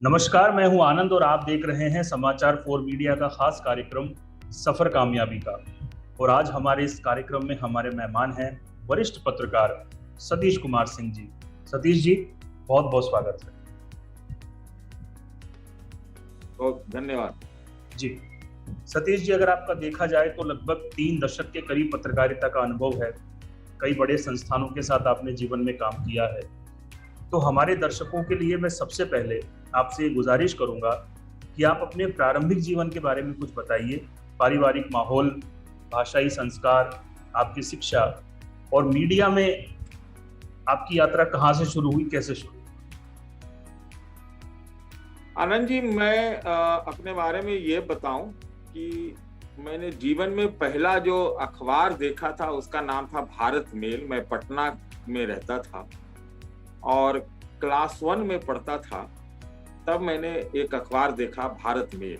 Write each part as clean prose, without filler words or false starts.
नमस्कार, मैं हूं आनंद और आप देख रहे हैं समाचार फॉर मीडिया का खास कार्यक्रम सफर कामयाबी का। और आज हमारे इस कार्यक्रम में हमारे मेहमान हैं वरिष्ठ पत्रकार सतीश कुमार सिंह जी। सतीश जी, बहुत बहुत स्वागत है। बहुत धन्यवाद जी सतीश जी, अगर आपका देखा जाए तो लगभग 3 दशक के करीब पत्रकारिता का अनुभव है। कई बड़े संस्थानों के साथ आपने जीवन में काम किया है। तो हमारे दर्शकों के लिए मैं सबसे पहले आपसे गुजारिश करूंगा कि आप अपने प्रारंभिक जीवन के बारे में कुछ बताइए। पारिवारिक माहौल, भाषाई संस्कार, आपकी शिक्षा और मीडिया में आपकी यात्रा कहाँ से शुरू हुई, कैसे शुरू हुई? आनंद जी, मैं अपने बारे में ये बताऊं कि मैंने जीवन में पहला जो अखबार देखा था उसका नाम था भारत मेल। मैं पटना में रहता था और क्लास 1 में पढ़ता था, तब मैंने एक अखबार देखा भारत मेल,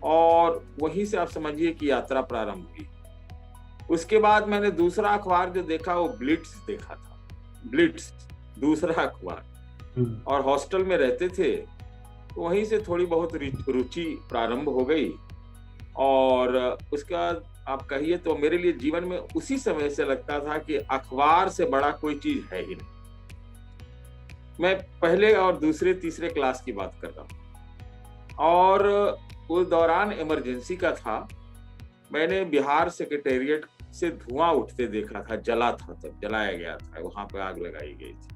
और वहीं से आप समझिए कि यात्रा प्रारंभ हुई। उसके बाद मैंने दूसरा अखबार जो देखा वो ब्लिट्स देखा था। ब्लिट्स दूसरा अखबार, और हॉस्टल में रहते थे तो वहीं से थोड़ी बहुत रुचि प्रारंभ हो गई। और उसके बाद आप कहिए तो मेरे लिए जीवन में उसी समय से लगता था कि अखबार से बड़ा कोई चीज है ही नहीं। मैं पहले और दूसरे तीसरे क्लास की बात कर रहा हूँ, और उस दौरान इमरजेंसी का था। मैंने बिहार सेक्रेटेरिएट से धुआं उठते देखा था, जला था, तब जलाया गया था, वहां पे आग लगाई गई थी।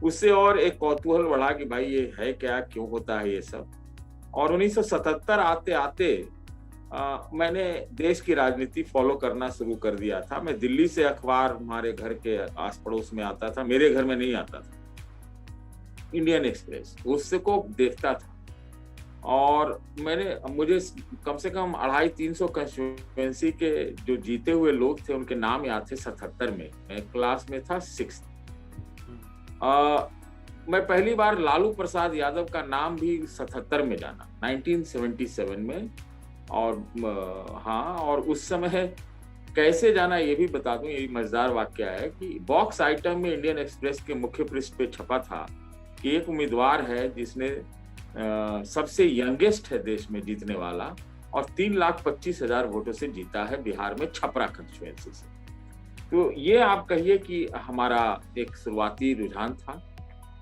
उससे और एक कौतूहल बढ़ा कि भाई ये है क्या, क्यों होता है ये सब। और 1977 आते आते मैंने देश की राजनीति फॉलो करना शुरू कर दिया था। मैं दिल्ली से अखबार हमारे घर के आस पड़ोस में आता था, मेरे घर में नहीं आता था, इंडियन एक्सप्रेस, उससे को देखता था। और मुझे कम से कम 250-300 कंस्टिट्यूएंसी के जो जीते हुए लोग थे उनके नाम याद थे। 77 में मैं क्लास में था 6th। मैं पहली बार लालू प्रसाद यादव का नाम भी 77 में जाना, 1977 में। और हाँ, और उस समय कैसे जाना ये भी बता दूं, ये मजेदार वाक्य है कि बॉक्स आइटम में इंडियन एक्सप्रेस के मुख्य पृष्ठ पे छपा था कि एक उम्मीदवार है जिसने सबसे यंगेस्ट है देश में जीतने वाला, और 3,25,000 वोटों से जीता है बिहार में, छपरा कंस्टिट्यूएंसी से। तो ये आप कहिए कि हमारा एक शुरुआती रुझान था।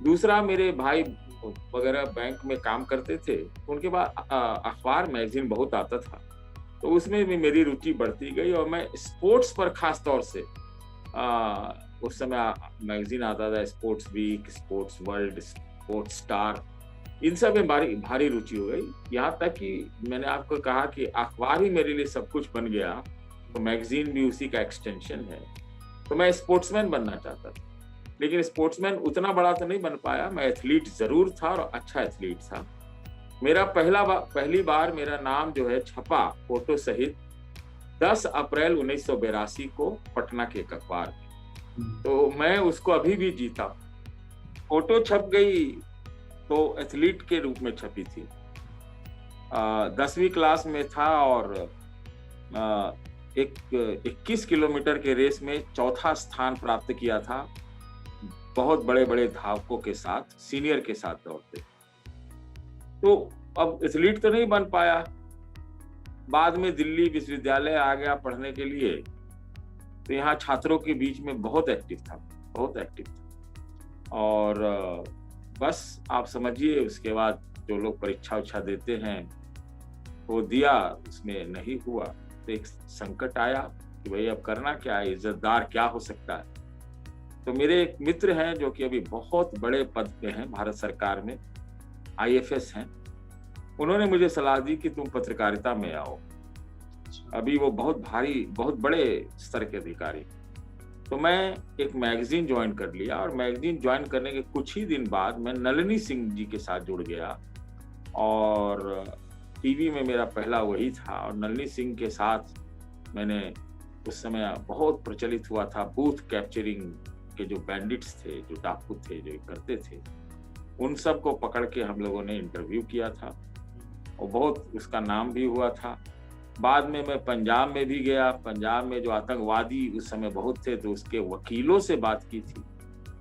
दूसरा, मेरे भाई वगैरह बैंक में काम करते थे, उनके बाद अखबार मैगजीन बहुत आता था, तो उसमें भी मेरी रुचि बढ़ती गई। और मैं स्पोर्ट्स पर खास तौर से उस समय मैगजीन आता था, sports week, sports world, sports star, इन सब में भारी रुचि हो गई। यहाँ तक कि मैंने आपको कहा कि अखबार ही मेरे लिए सब कुछ बन गया, तो मैगजीन भी उसी का एक्सटेंशन है। तो मैं स्पोर्ट्समैन बनना चाहता था, लेकिन स्पोर्ट्समैन उतना बड़ा तो नहीं बन पाया। मैं एथलीट जरूर था और अच्छा एथलीट था। मेरा पहली बार मेरा नाम जो है छपा फोटो सहित 10 अप्रैल 1982 को पटना के एक अखबार में, तो मैं उसको अभी भी जीता। फोटो छप गई तो एथलीट के रूप में छपी थी। 10वीं क्लास में था और 21 किलोमीटर के रेस में चौथा स्थान प्राप्त किया था, बहुत बड़े बड़े धावकों के साथ, सीनियर के साथ दौड़ते। तो अब एथलीट तो नहीं बन पाया। बाद में दिल्ली विश्वविद्यालय आ गया पढ़ने के लिए, तो यहाँ छात्रों के बीच में बहुत एक्टिव था। और बस आप समझिए, उसके बाद जो लोग परीक्षा उच्छा देते हैं वो दिया, उसमें नहीं हुआ, तो एक संकट आया कि भाई अब करना क्या है, इज्जतदार क्या हो सकता है। तो मेरे एक मित्र हैं जो कि अभी बहुत बड़े पद पे हैं भारत सरकार में, IFS हैं। उन्होंने मुझे सलाह दी कि तुम पत्रकारिता में आओ। अभी वो बहुत बड़े स्तर के अधिकारी। तो मैं एक मैगजीन ज्वाइन कर लिया, और मैगजीन ज्वाइन करने के कुछ ही दिन बाद मैं नलिनी सिंह जी के साथ जुड़ गया, और टीवी में मेरा पहला वही था। और नलिनी सिंह के साथ मैंने उस समय बहुत प्रचलित हुआ था बूथ कैप्चरिंग के जो बैंडिट्स थे, जो डाकू थे, जो करते थे, उन सब को पकड़ के हम लोगों ने इंटरव्यू किया था, और बहुत उसका नाम भी हुआ था। बाद में मैं पंजाब में भी गया। पंजाब में जो आतंकवादी उस समय बहुत थे, तो उसके वकीलों से बात की थी,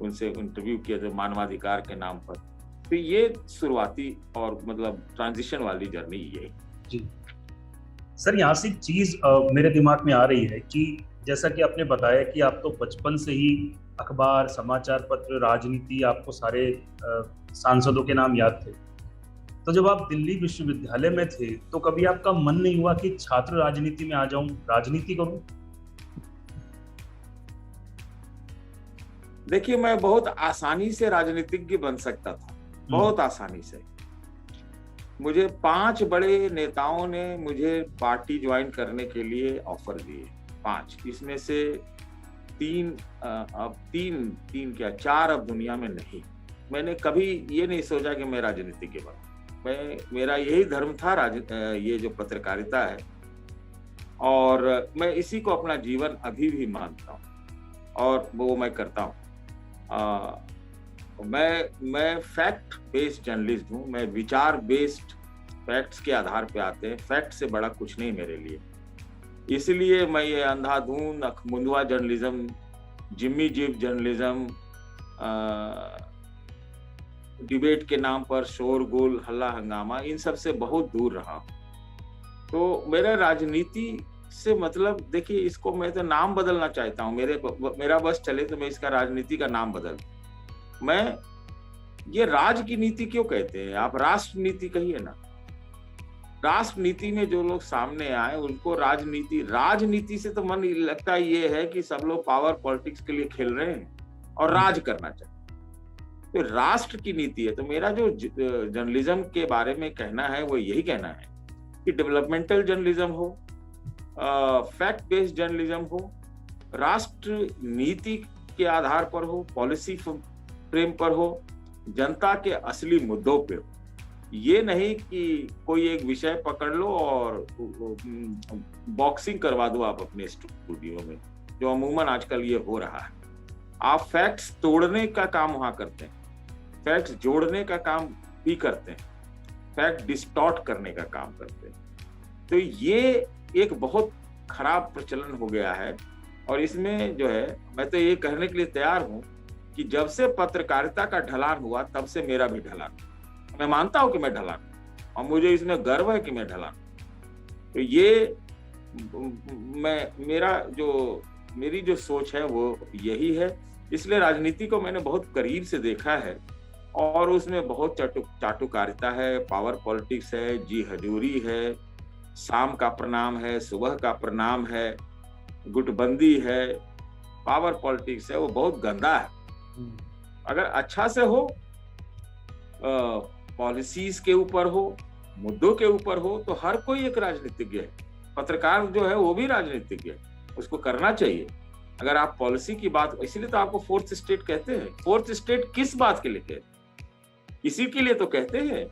उनसे इंटरव्यू किया था मानवाधिकार के नाम पर। तो ये शुरुआती और मतलब ट्रांजिशन वाली जर्नी यही। जी सर, यहाँ से एक चीज मेरे दिमाग में आ रही है कि जैसा कि आपने बताया कि आप तो बचपन से ही अखबार, समाचार पत्र, राजनीति, आपको सारे सांसदों के नाम याद थे। तो जब आप दिल्ली विश्वविद्यालय में थे तो कभी आपका मन नहीं हुआ कि छात्र राजनीति में आ जाऊं, राजनीति करूं? देखिए, मैं बहुत आसानी से राजनीतिज्ञ बन सकता था, बहुत आसानी से। मुझे 5 बड़े नेताओं ने मुझे पार्टी ज्वाइन करने के लिए ऑफर दिए, 5। इसमें से 3 तीन क्या 4 अब दुनिया में नहीं। मैंने कभी ये नहीं सोचा कि मैं राजनीतिज्ञ बनूं। मेरा यही धर्म था, ये जो पत्रकारिता है, और मैं इसी को अपना जीवन अभी भी मानता हूँ और वो मैं करता हूँ। मैं फैक्ट बेस्ड जर्नलिस्ट हूँ। मैं विचार बेस्ड, फैक्ट्स के आधार पे आते हैं, फैक्ट से बड़ा कुछ नहीं मेरे लिए। इसलिए मैं ये अंधाधुंध अखमुंदवा journalism, jimmy jeep journalism, debate के नाम पर शोरगुल, हल्ला हंगामा, इन सब से बहुत दूर रहा हूँ। तो मेरा राजनीति से मतलब, देखिए, इसको मैं तो नाम बदलना चाहता हूँ। मेरा बस चले तो मैं इसका राजनीति का नाम बदल। मैं ये राज की नीति क्यों कहते हैं? आप राष्ट्र नीति कहिए ना। राष्ट्र नीति में जो लोग सामने आए उनको राजनीति से तो मन लगता ये है कि सब लोग पावर पॉलिटिक्स के लिए खेल रहे हैं और राज करना चाहिए। तो राष्ट्र की नीति है। तो मेरा जो जर्नलिज्म के बारे में कहना है वो यही कहना है कि डेवलपमेंटल जर्नलिज्म हो, फैक्ट बेस्ड जर्नलिज्म हो, राष्ट्र नीति के आधार पर हो, पॉलिसी फ्रेम पर हो, जनता के असली मुद्दों पे हो। ये नहीं कि कोई एक विषय पकड़ लो और बॉक्सिंग करवा दो आप अपने स्टूडियो में, जो अमूमन आजकल ये हो रहा है। आप फैक्ट्स तोड़ने का काम वहां करते हैं, फैक्ट्स जोड़ने का काम भी करते हैं, फैक्ट डिस्टॉर्ट करने का काम करते हैं। तो ये एक बहुत खराब प्रचलन हो गया है। और इसमें जो है, मैं तो ये कहने के लिए तैयार हूं कि जब से पत्रकारिता का ढलान हुआ तब से मेरा भी ढलान। मैं मानता हूं कि मैं ढलान, और मुझे इसमें गर्व है कि मैं ढलान। तो ये मेरी जो सोच है वो यही है। इसलिए राजनीति को मैंने बहुत करीब से देखा है और उसमें बहुत चाटुकारिता है, पावर पॉलिटिक्स है, जी हजूरी है, शाम का प्रणाम है, सुबह का प्रणाम है, गुटबंदी है, पावर पॉलिटिक्स है, वो बहुत गंदा है। अगर अच्छा से हो, पॉलिसीज के ऊपर हो, मुद्दों के ऊपर हो, तो हर कोई एक राजनीतिज्ञ है। पत्रकार जो है वो भी राजनीतिज्ञ है, उसको करना चाहिए। अगर आप पॉलिसी की बात, इसीलिए तो आपको फोर्थ स्टेट कहते हैं। फोर्थ स्टेट किस बात के लिए कहते हैं? इसी के लिए तो कहते हैं,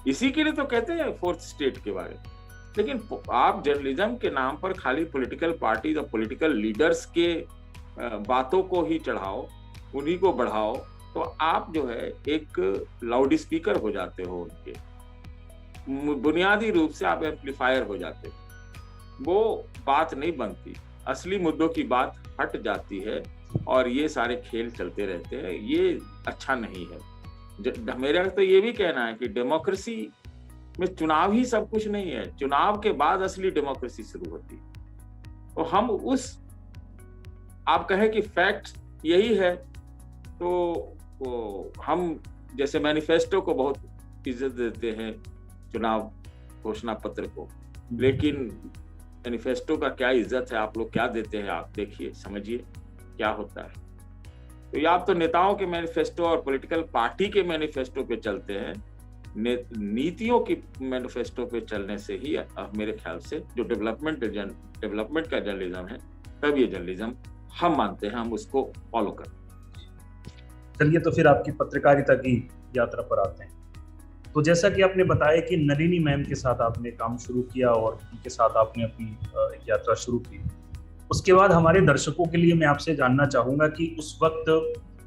इसी के लिए तो कहते हैं फोर्थ स्टेट के बारे में। लेकिन आप जर्नलिज्म के नाम पर खाली पॉलिटिकल पार्टी और पॉलिटिकल लीडर्स के बातों को ही चढ़ाओ, उन्हीं को बढ़ाओ, तो आप जो है एक लाउड स्पीकर हो जाते हो उनके, बुनियादी रूप से आप एम्पलीफायर हो जाते हो। वो बात नहीं बनती, असली मुद्दों की बात हट जाती है और ये सारे खेल चलते रहते हैं। ये अच्छा नहीं है। मेरा तो ये भी कहना है कि डेमोक्रेसी में चुनाव ही सब कुछ नहीं है, चुनाव के बाद असली डेमोक्रेसी शुरू होती है। तो हम आप कहें कि फैक्ट यही है, तो हम जैसे मैनिफेस्टो को बहुत इज्जत देते हैं, चुनाव घोषणा पत्र को, लेकिन मैनिफेस्टो का क्या इज्जत है, आप लोग क्या देते हैं, आप देखिए, समझिए क्या होता है। तो ये आप तो नेताओं के मैनिफेस्टो और पॉलिटिकल पार्टी के मैनिफेस्टो पे चलते हैं, नीतियों की मैनिफेस्टो पे चलने से ही मेरे ख्याल से जो डेवलपमेंट का जर्नलिज्म है, तब ये जर्नलिज्म हम मानते हैं, हम उसको फॉलो करते हैं। चलिए, तो फिर आपकी पत्रकारिता की यात्रा पर आते हैं। तो जैसा कि आपने बताया कि नलिनी मैम के साथ आपने काम शुरू किया और उनके साथ आपने अपनी यात्रा शुरू की, उसके बाद हमारे दर्शकों के लिए मैं आपसे जानना चाहूंगा कि उस वक्त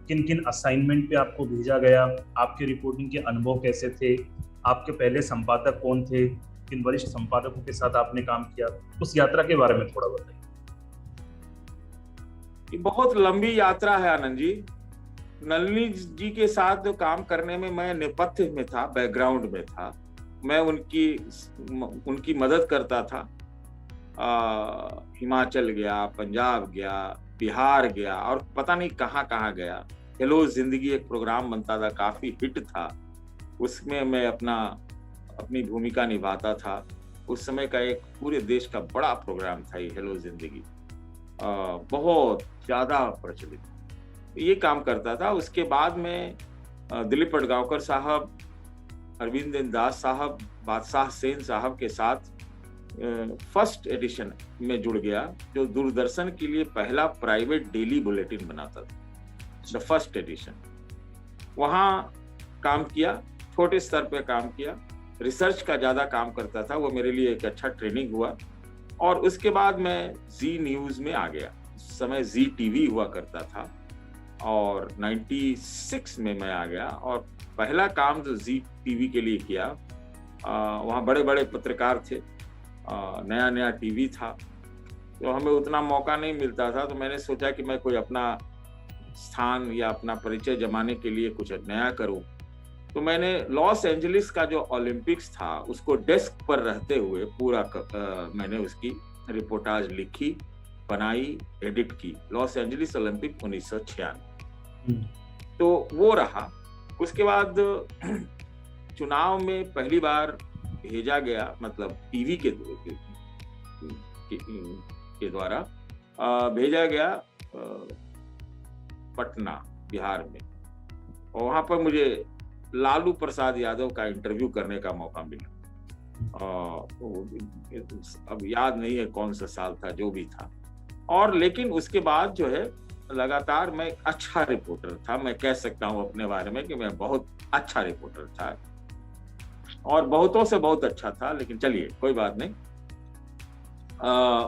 किन किन असाइनमेंट पे आपको भेजा गया, आपके रिपोर्टिंग के अनुभव कैसे थे, आपके पहले संपादक कौन थे, किन वरिष्ठ संपादकों के साथ आपने काम किया, उस यात्रा के बारे में थोड़ा बताइए। बहुत लंबी यात्रा है आनंद जी, नलिनी जी के साथ काम करने में मैं नेपथ्य में था, बैकग्राउंड में था। मैं उनकी मदद करता था। हिमाचल गया, पंजाब गया, बिहार गया और पता नहीं कहाँ कहाँ गया। हेलो जिंदगी एक प्रोग्राम बनता था, काफी हिट था, उसमें मैं अपनी भूमिका निभाता था। उस समय का एक पूरे देश का बड़ा प्रोग्राम था ये हेलो जिंदगी, बहुत ज्यादा प्रचलित। ये काम करता था। उसके बाद में दिलीप पटगांवकर साहब, अरविंद दास साहब, बादशाह सेन साहब के साथ फर्स्ट एडिशन में जुड़ गया, जो दूरदर्शन के लिए पहला प्राइवेट डेली बुलेटिन बनाता था, द फर्स्ट एडिशन। वहाँ काम किया, छोटे स्तर पे काम किया, रिसर्च का ज्यादा काम करता था। वो मेरे लिए एक अच्छा ट्रेनिंग हुआ। और उसके बाद मैं जी न्यूज में आ गया। उस समय जी टीवी हुआ करता था और 96 में मैं आ गया और पहला काम जो जी टीवी के लिए किया, वहाँ बड़े बड़े पत्रकार थे, नया नया टीवी था, तो हमें उतना मौका नहीं मिलता था। तो मैंने सोचा कि मैं कोई अपना स्थान या अपना परिचय जमाने के लिए कुछ नया करूं। तो मैंने लॉस एंजलिस का जो ओलंपिक्स था उसको डेस्क पर रहते हुए पूरा मैंने उसकी रिपोर्टाज लिखी, बनाई, एडिट की। लॉस एंजलिस ओलंपिक 1996, तो वो रहा। उसके बाद चुनाव में पहली बार भेजा गया, मतलब टीवी के द्वारा भेजा गया पटना, बिहार में। और वहां पर मुझे लालू प्रसाद यादव का इंटरव्यू करने का मौका मिला। अब याद नहीं है कौन सा साल था, जो भी था। और लेकिन उसके बाद जो है लगातार मैं अच्छा रिपोर्टर था। मैं कह सकता हूँ अपने बारे में कि मैं बहुत अच्छा रिपोर्टर था और बहुतों से बहुत अच्छा था। लेकिन चलिए कोई बात नहीं।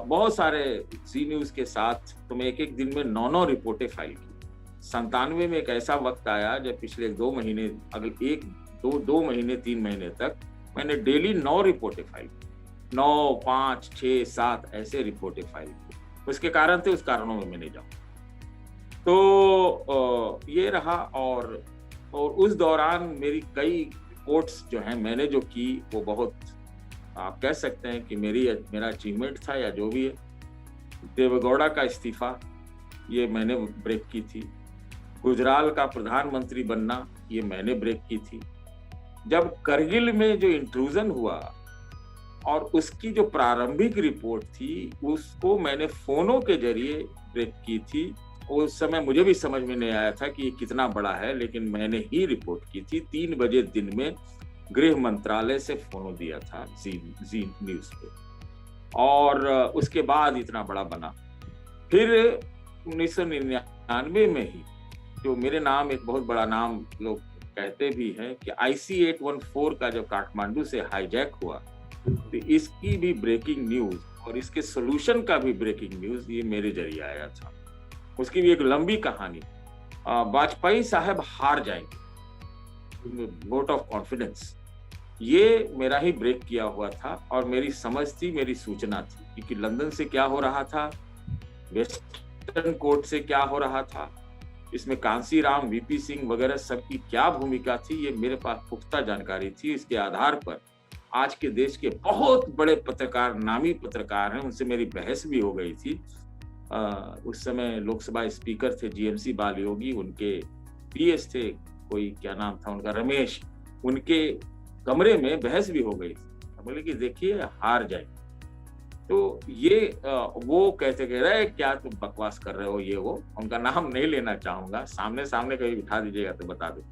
बहुत सारे जी न्यूज के साथ तो मैं एक दिन में 9 रिपोर्टें फाइल की। 97 में एक ऐसा वक्त आया जब पिछले 2 महीने, अगले 2 महीने 3 महीने तक मैंने डेली 9 रिपोर्टें फाइल की। 9, 5, 6, 7 ऐसे रिपोर्टें फाइल की। उसके कारण थे, उस कारणों में मैं नहीं जाऊँ। तो ये रहा। और उस दौरान मेरी कई रिपोर्ट्स जो हैं मैंने जो की, वो बहुत, आप कह सकते हैं कि मेरा अचीवमेंट था या जो भी है। देवेगौड़ा का इस्तीफा, ये मैंने ब्रेक की थी। गुजराल का प्रधानमंत्री बनना, ये मैंने ब्रेक की थी। जब करगिल में जो इंट्रूजन हुआ और उसकी जो प्रारंभिक रिपोर्ट थी, उसको मैंने फोनों के जरिए ब्रेक की थी। उस समय मुझे भी समझ में नहीं आया था कि ये कितना बड़ा है, लेकिन मैंने ही रिपोर्ट की थी। 3 बजे दिन में गृह मंत्रालय से फोन दिया था जी न्यूज पे, और उसके बाद इतना बड़ा बना। फिर 1999 में ही, जो मेरे नाम एक बहुत बड़ा नाम लोग कहते भी हैं, कि IC-814 का जो काठमांडू से हाईजैक हुआ, तो इसकी भी ब्रेकिंग न्यूज और इसके सोल्यूशन का भी ब्रेकिंग न्यूज ये मेरे जरिए आया था। उसकी भी एक लंबी कहानी। वाजपेयी साहब हार जाएंगे, वोट ऑफ कॉन्फिडेंस, ये मेरा ही ब्रेक किया हुआ था। और मेरी समझ थी, मेरी सूचना थी कि लंदन से क्या हो रहा था, वेस्टर्न कोर्ट से क्या हो रहा था, इसमें कांसी राम, VP सिंह वगैरह सबकी क्या भूमिका थी, ये मेरे पास पुख्ता जानकारी थी। इसके आधार पर आज के देश के बहुत बड़े पत्रकार, नामी पत्रकार हैं, उनसे मेरी बहस भी हो गई थी। उस समय लोकसभा स्पीकर थे GMC बालयोगी, उनके PS थे, कोई क्या नाम था उनका, रमेश, उनके कमरे में बहस भी हो गई थी। बोले कि देखिए हार जाए। तो ये वो कहते कह रहे क्या तुम बकवास कर रहे हो, ये वो, उनका नाम नहीं लेना चाहूंगा, सामने कहीं बिठा दीजिएगा तो बता दो।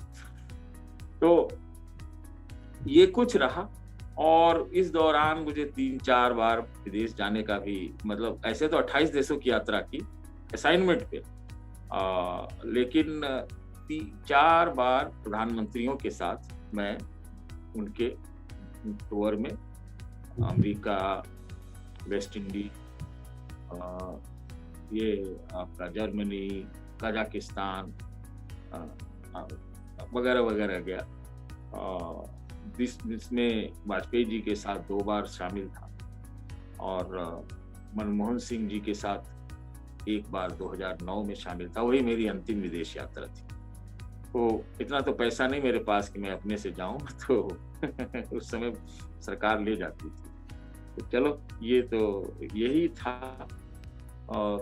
तो ये कुछ रहा। और इस दौरान मुझे 3-4 बार विदेश जाने का भी, मतलब ऐसे तो 28 देशों की यात्रा की असाइनमेंट पे, लेकिन 4 बार प्रधानमंत्रियों के साथ मैं उनके टूर में अमेरिका, वेस्ट इंडीज, ये आपका जर्मनी, कजाकिस्तान वगैरह वगैरह गया। जिसमें वाजपेयी जी के साथ 2 बार शामिल था और मनमोहन सिंह जी के साथ 1 बार 2009 में शामिल था। वही मेरी अंतिम विदेश यात्रा थी। तो इतना तो पैसा नहीं मेरे पास कि मैं अपने से जाऊं, तो उस समय सरकार ले जाती थी। तो चलो, ये तो यही था।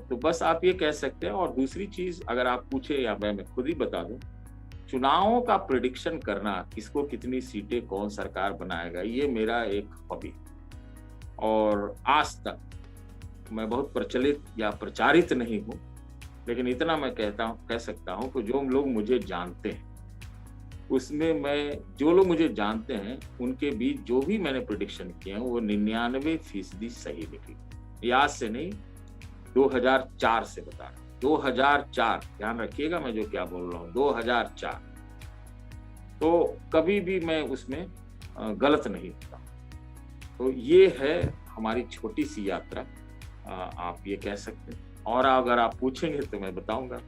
तो बस आप ये कह सकते हैं। और दूसरी चीज अगर आप पूछे या मैं खुद ही बता दूं, चुनावों का प्रिडिक्शन करना, किसको कितनी सीटें कौन सरकार बनाएगा, ये मेरा एक हॉबी। और आज तक मैं बहुत प्रचलित या प्रचारित नहीं हूँ, लेकिन इतना मैं कह सकता हूँ कि जो लोग मुझे जानते हैं उसमें मैं, जो लोग मुझे जानते हैं उनके बीच जो भी मैंने प्रिडिक्शन किए हैं वो 99% सही निकली। याद से नहीं, 2004 से बता रहा हूँ, 2004, ध्यान रखिएगा मैं जो क्या बोल रहा हूँ, 2004। तो कभी भी मैं उसमें गलत नहीं होता। तो ये है हमारी छोटी सी यात्रा, आप ये कह सकते हैं। और अगर आप पूछेंगे तो मैं बताऊंगा।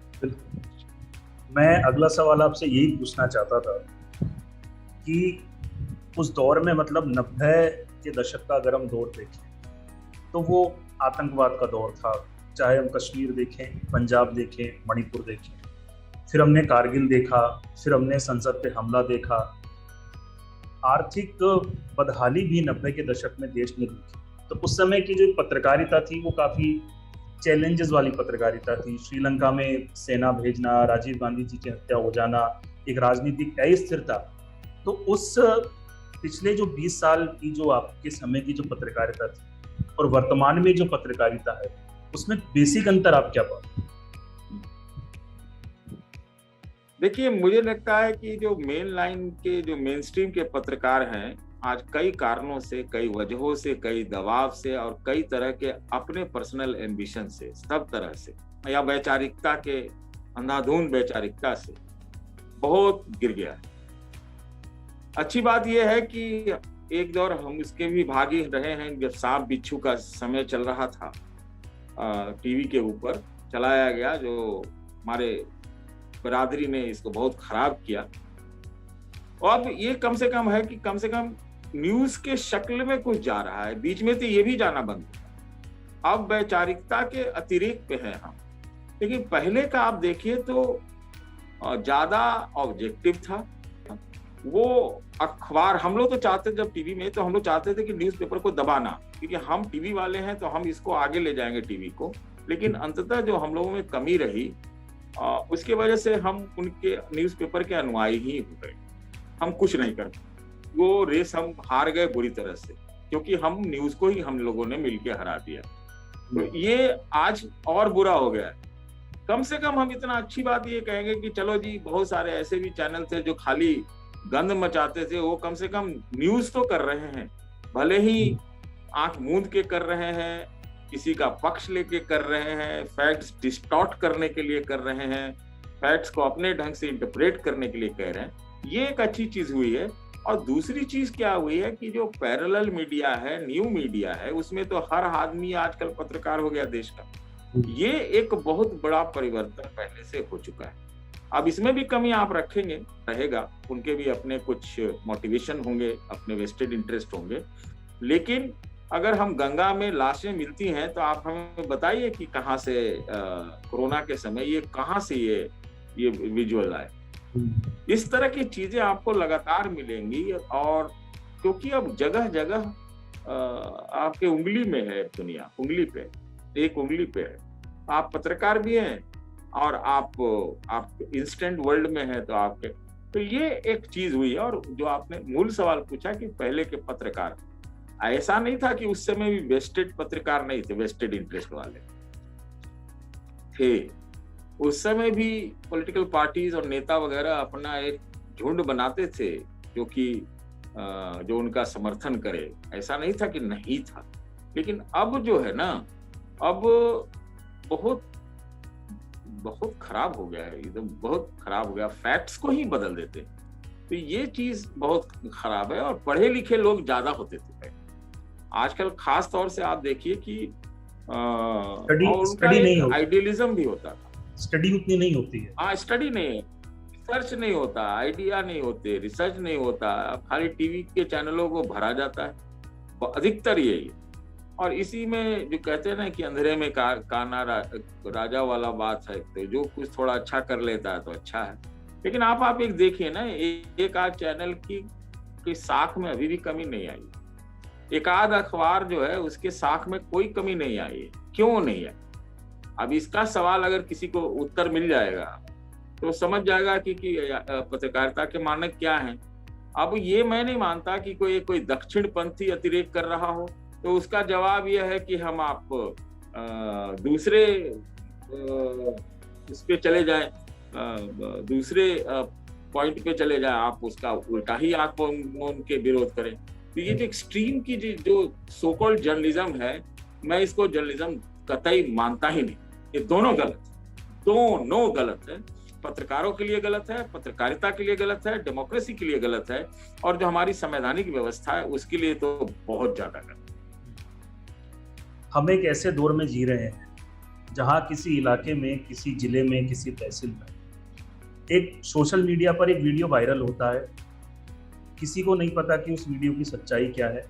मैं अगला सवाल आपसे यही पूछना चाहता था कि उस दौर में, मतलब 90 के दशक का अगर हम दौर देखें तो वो आतंकवाद का दौर था। चाहे हम कश्मीर देखें, पंजाब देखें, मणिपुर देखें, फिर हमने कारगिल देखा, फिर हमने संसद पे हमला देखा। आर्थिक बदहाली भी 90 के दशक में देश ने देखी। तो उस समय की जो पत्रकारिता थी वो काफ़ी चैलेंजेस वाली पत्रकारिता थी। श्रीलंका में सेना भेजना, राजीव गांधी जी की हत्या हो जाना, एक राजनीतिक अस्थिरता। तो उस पिछले जो 20 साल की जो आपके समय की जो पत्रकारिता थी और वर्तमान में जो पत्रकारिता है, उसमें बेसिक अंतर आप क्या पाते? देखिए, मुझे लगता है कि जो मेन लाइन के, जो मेन स्ट्रीम के पत्रकार हैं, आज कई कारणों से, कई वजहों से, कई दबाव से और कई तरह के अपने पर्सनल एम्बिशन से, सब तरह से, या वैचारिकता के, अंधाधुंध वैचारिकता से बहुत गिर गया है। अच्छी बात यह है कि एक दौर हम इसके भी भागी रहे हैं, जब सांप बिच्छू का समय चल रहा था, टीवी के ऊपर चलाया गया, जो हमारे बरादरी ने इसको बहुत खराब किया। और अब ये कम से कम है कि कम से कम न्यूज के शक्ल में कुछ जा रहा है। बीच में तो ये भी जाना बंद हुआ। अब वैचारिकता के अतिरिक्त पे है हम। लेकिन पहले का आप देखिए तो ज्यादा ऑब्जेक्टिव था। वो अखबार, हम लोग तो चाहते, जब टीवी में, तो हम लोग चाहते थे कि न्यूज़पेपर को दबाना, क्योंकि हम टीवी वाले हैं तो हम इसको आगे ले जाएंगे टीवी को। लेकिन अंततः जो हम लोगों में कमी रही, उसके वजह से हम उनके न्यूज़पेपर के अनुयायी ही हो गए। हम कुछ नहीं कर, वो रेस हम हार गए बुरी तरह से, क्योंकि हम न्यूज को ही हम लोगों ने मिलके हरा दिया। तो ये आज और बुरा हो गया है। कम से कम हम इतना अच्छी बात ये कहेंगे कि चलो जी, बहुत सारे ऐसे भी चैनल थे जो खाली गंद मचाते थे, वो कम से कम न्यूज तो कर रहे हैं। भले ही आंख मूंद के कर रहे हैं, किसी का पक्ष लेके कर रहे हैं, फैक्ट्स डिस्टॉर्ट करने के लिए कर रहे हैं, फैक्ट्स को अपने ढंग से इंटरप्रेट करने के लिए कह रहे हैं। ये एक अच्छी चीज हुई है। और दूसरी चीज क्या हुई है कि जो पैरेलल मीडिया है, न्यू मीडिया है, उसमें तो हर आदमी आजकल पत्रकार हो गया देश का। ये एक बहुत बड़ा परिवर्तन पहले से हो चुका है। अब इसमें भी कमी आप रखेंगे, रहेगा, उनके भी अपने कुछ मोटिवेशन होंगे, अपने वेस्टेड इंटरेस्ट होंगे। लेकिन अगर हम गंगा में लाशें मिलती हैं तो आप हमें बताइए कि कहाँ से कोरोना के समय ये कहाँ से ये विजुअल आए। इस तरह की चीजें आपको लगातार मिलेंगी। और क्योंकि अब जगह जगह आपके उंगली में है दुनिया, उंगली पे, एक उंगली पे है। आप पत्रकार भी हैं और आप इंस्टेंट वर्ल्ड में हैं, तो आपके, तो ये एक चीज हुई है। और जो आपने मूल सवाल पूछा कि पहले के पत्रकार, ऐसा नहीं था कि उस समय भी वेस्टेड पत्रकार नहीं थे, वेस्टेड इंटरेस्ट वाले थे। उस समय भी पॉलिटिकल पार्टीज और नेता वगैरह अपना एक झुंड बनाते थे जो उनका समर्थन करे। ऐसा नहीं था कि नहीं था। लेकिन अब जो है ना, अब बहुत बहुत खराब हो गया है, एकदम बहुत खराब हो गया। फैक्ट्स को ही बदल देते। तो ये चीज बहुत खराब है। और पढ़े लिखे लोग ज्यादा होते थे आजकल, खास तौर से आप देखिए कि स्टडी नहीं होता, आइडियलिज्म भी होता था। स्टडी उतनी नहीं होती है। हाँ, स्टडी नहीं, रिसर्च नहीं होता, आइडिया नहीं होते, रिसर्च नहीं होता, खाली टीवी के चैनलों को भरा जाता है, अधिकतर यही। और इसी में जो कहते हैं ना कि अंधेरे में काना राजा वाला बात है, तो जो कुछ थोड़ा अच्छा कर लेता है तो अच्छा है, लेकिन आप एक देखिए ना, एक आध चैनल की साख में अभी भी कमी नहीं आई, एक आध अखबार जो है उसके साख में कोई कमी नहीं आई है। क्यों नहीं है? अब इसका सवाल अगर किसी को उत्तर मिल जाएगा तो समझ जाएगा कि पत्रकारिता के मानक क्या हैं। अब ये मैं नहीं मानता कि कोई दक्षिणपंथी अतिरेक कर रहा हो, तो उसका जवाब यह है कि हम आप दूसरे इस पे चले जाएं, दूसरे पॉइंट पे चले जाएं, आप उसका उल्टा ही आंख मूंद के विरोध करें। तो ये जो एक्सट्रीम की जो सो कॉल्ड जर्नलिज्म है, मैं इसको जर्नलिज्म कतई मानता ही नहीं। ये दोनों गलत है। पत्रकारों के लिए गलत है, पत्रकारिता के लिए गलत है, डेमोक्रेसी के लिए गलत है, और जो हमारी संवैधानिक व्यवस्था है उसके लिए तो बहुत ज्यादा गलत है। हम एक ऐसे दौर में जी रहे हैं जहां किसी इलाके में, किसी जिले में, किसी तहसील में एक सोशल मीडिया पर एक वीडियो वायरल होता है। किसी को नहीं पता कि उस वीडियो की सच्चाई क्या है,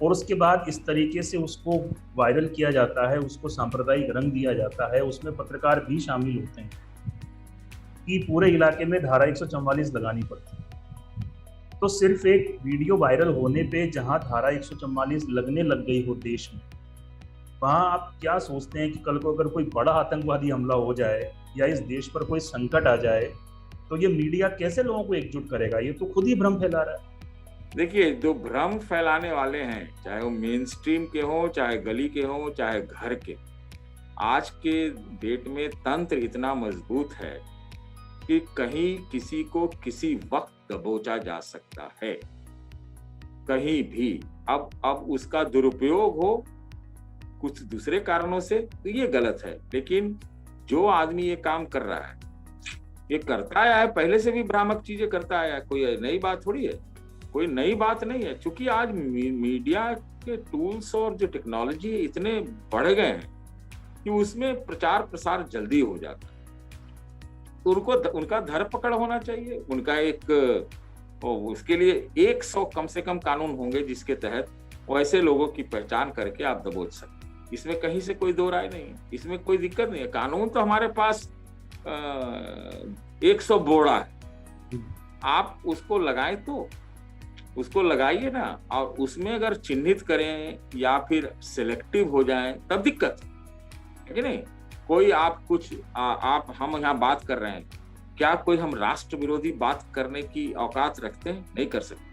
और उसके बाद इस तरीके से उसको वायरल किया जाता है, उसको सांप्रदायिक रंग दिया जाता है, उसमें पत्रकार भी शामिल होते हैं कि पूरे इलाके में धारा 144 लगानी पड़ती है। तो सिर्फ एक वीडियो वायरल होने पे जहां धारा 144 लगने लग गई हो देश में, वहां आप क्या सोचते हैं कि कल को अगर कोई बड़ा आतंकवादी हमला हो जाए या इस देश पर कोई संकट आ जाए तो ये मीडिया कैसे लोगों को एकजुट करेगा? ये तो खुद ही भ्रम फैला रहा है। देखिए, जो भ्रम फैलाने वाले हैं, चाहे वो मेन स्ट्रीम के हों, चाहे गली के हों, चाहे घर के, आज के डेट में तंत्र इतना मजबूत है कि कहीं किसी को किसी वक्त दबोचा जा सकता है, कहीं भी। अब उसका दुरुपयोग हो कुछ दूसरे कारणों से तो ये गलत है, लेकिन जो आदमी ये काम कर रहा है, ये करता आया है, पहले से भी भ्रामक चीजें करता आया है, कोई नई बात थोड़ी है, कोई नई बात नहीं है। क्योंकि आज मीडिया के टूल्स और जो टेक्नोलॉजी इतने बढ़ गए हैं कि उसमें प्रचार प्रसार जल्दी हो जाता है। तो उनका धरपकड़ होना चाहिए, उनका उसके लिए 100 कम से कम कानून होंगे जिसके तहत वैसे लोगों की पहचान करके आप दबोच सकते। इसमें कहीं से कोई दो राय नहीं है, इसमें कोई दिक्कत नहीं है। कानून तो हमारे पास 100 बोड़ा है, आप उसको लगाएं तो उसको लगाइए ना, और उसमें अगर चिन्हित करें या फिर सिलेक्टिव हो जाएं तब दिक्कत है कि नहीं। कोई आप हम यहाँ बात कर रहे हैं, क्या कोई हम राष्ट्र विरोधी बात करने की औकात रखते हैं? नहीं कर सकते,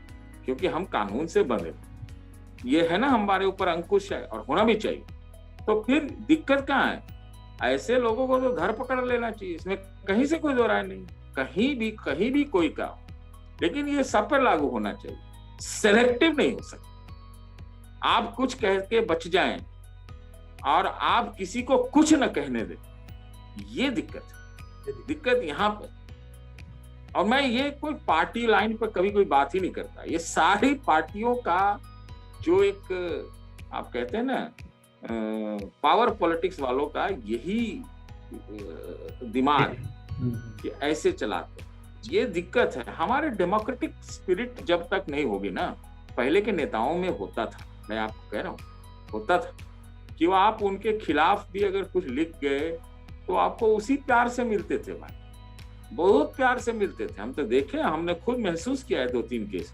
क्योंकि हम कानून से बंधे। ये है ना, हमारे ऊपर अंकुश है और होना भी चाहिए। तो फिर दिक्कत कहाँ है? ऐसे लोगों को तो धरपकड़ लेना चाहिए, इसमें कहीं से कोई दो राय नहीं, कहीं भी कोई का। लेकिन ये सब पर लागू होना चाहिए, सेलेक्टिव नहीं हो सकता। आप कुछ कह के बच जाएं और आप किसी को कुछ न कहने दें, ये दिक्कत यहाँ पे। और मैं ये कोई पार्टी लाइन पर कभी कोई बात ही नहीं करता। ये सारी पार्टियों का जो एक आप कहते हैं ना पावर पॉलिटिक्स वालों का यही दिमाग कि ऐसे चलाते, ये दिक्कत है। हमारे डेमोक्रेटिक स्पिरिट जब तक नहीं होगी ना, पहले के नेताओं में होता था, मैं आपको कह रहा हूँ, होता था कि वो आप उनके खिलाफ भी अगर कुछ लिख गए तो आपको उसी प्यार से मिलते थे भाई, बहुत प्यार से मिलते थे। हम तो देखे, हमने खुद महसूस किया है 2-3 केस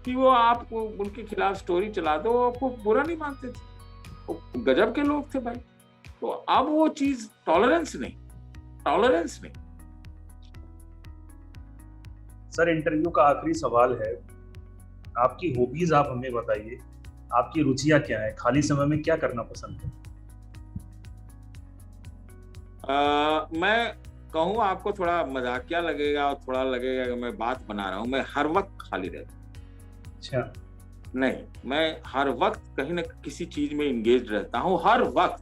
कि वो आपको उनके खिलाफ स्टोरी चला दो, आपको बुरा नहीं मानते थे, वो गजब के लोग थे भाई। तो अब वो चीज टॉलरेंस नहीं। सर, इंटरव्यू का आखिरी सवाल है, आपकी हॉबीज आप हमें बताइए, आपकी रुचियां क्या है, खाली समय में क्या करना पसंद है? मैं कहूँ आपको, थोड़ा मजाकिया लगेगा और थोड़ा लगेगा कि मैं बात बना रहा हूँ, मैं हर वक्त खाली रहता हूँ। अच्छा। नहीं, मैं हर वक्त कहीं ना किसी चीज में इंगेज रहता हूँ, हर वक्त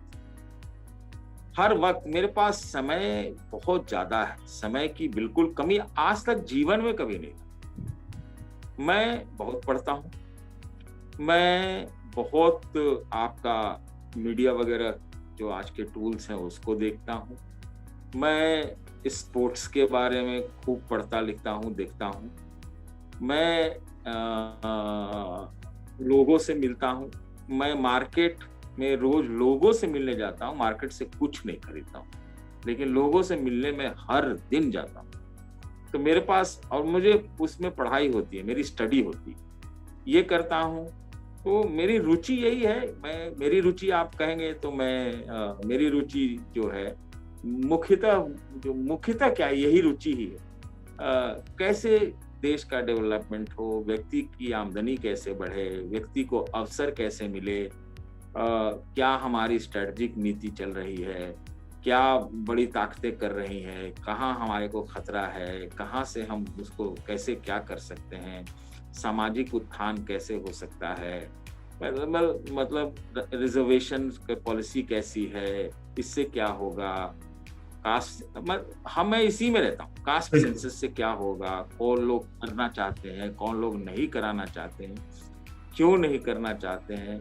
मेरे पास समय बहुत ज्यादा है, समय की बिल्कुल कमी आज तक जीवन में कभी नहीं था। मैं बहुत पढ़ता हूँ, मैं बहुत आपका मीडिया वगैरह जो आज के टूल्स हैं उसको देखता हूँ, मैं स्पोर्ट्स के बारे में खूब पढ़ता लिखता हूँ, देखता हूँ, मैं लोगों से मिलता हूँ, मैं मार्केट में रोज लोगों से मिलने जाता हूँ, मार्केट से कुछ नहीं खरीदता हूँ, लेकिन लोगों से मिलने में हर दिन जाता हूँ, तो मेरे पास, और मुझे उसमें पढ़ाई होती है, मेरी स्टडी होती है, ये करता हूँ। तो मेरी रुचि यही है। मेरी रुचि आप कहेंगे तो मेरी रुचि जो है मुख्यतः क्या है, यही रुचि ही है। कैसे देश का डेवलपमेंट हो, व्यक्ति की आमदनी कैसे बढ़े, व्यक्ति को अवसर कैसे मिले, क्या हमारी स्ट्रेटजिक नीति चल रही है, क्या बड़ी ताकतें कर रही हैं, कहाँ हमारे को खतरा है, कहाँ से हम उसको कैसे क्या कर सकते हैं, सामाजिक उत्थान कैसे हो सकता है, मतलब रिजर्वेशन की पॉलिसी कैसी है, इससे क्या होगा, कास्ट, मैं इसी में रहता हूँ। कास्ट सेंसस से क्या होगा, कौन लोग करना चाहते हैं, कौन लोग नहीं कराना चाहते हैं, क्यों नहीं करना चाहते हैं,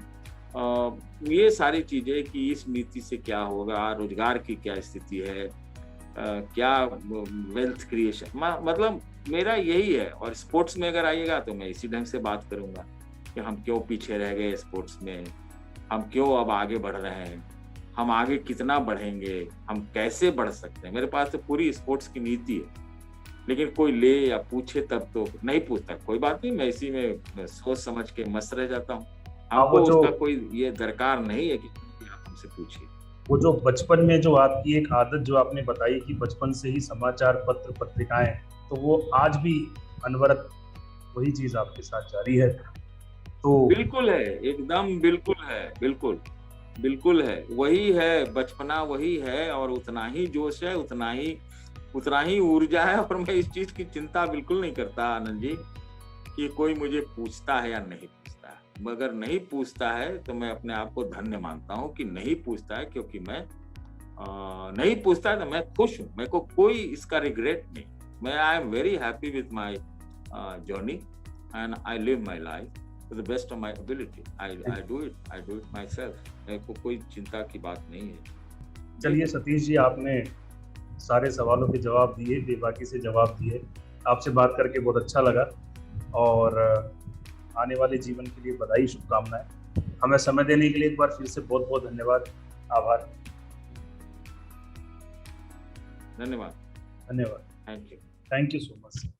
ये सारी चीजें कि इस नीति से क्या होगा, रोजगार की क्या स्थिति है, क्या वेल्थ क्रिएशन, मतलब मेरा यही है। और स्पोर्ट्स में अगर आइएगा तो मैं इसी ढंग से बात करूंगा कि हम क्यों पीछे रह गए स्पोर्ट्स में, हम क्यों अब आगे बढ़ रहे हैं, हम आगे कितना बढ़ेंगे, हम कैसे बढ़ सकते हैं। मेरे पास तो पूरी स्पोर्ट्स की नीति है, लेकिन कोई ले या पूछे तब तो नहीं पूछता। कोई बात नहीं, मैं इसी में सोच समझ के मस्त रह जाता हूँ। आपको उसका कोई ये दरकार नहीं है कि आप हमसे पूछिए। वो जो बचपन में जो आपकी एक आदत जो आपने बताई कि बचपन से ही समाचार पत्र पत्रिकाएं, तो वो आज भी अनवरत वही चीज आपके साथ जारी है। तो बिल्कुल है, एकदम बिल्कुल है, वही है, बचपना वही है, और उतना ही जोश है, उतना ही ऊर्जा है। और मैं इस चीज की चिंता बिल्कुल नहीं करता आनंद जी कि कोई मुझे पूछता है या नहीं पूछता है। मगर नहीं पूछता है तो मैं अपने आप को धन्य मानता हूँ कि नहीं पूछता है, क्योंकि मैं नहीं पूछता है तो मैं खुश हूँ, मेरे को कोई इसका रिग्रेट नहीं। मैं I am very happy with my journey and I live my life to the best of my ability. I do it myself. मेरे को कोई चिंता की बात नहीं है। चलिए सतीश जी, आपने सारे सवालों के जवाब दिए, बेबाकी से जवाब दिए। आपसे बात करके बहुत अच्छा लगा, और आने वाले जीवन के लिए बधाई, शुभकामनाएं। हमें समय देने के लिए एक बार फिर से बहुत बहुत धन्यवाद, आभार। धन्यवाद। Thank you so much.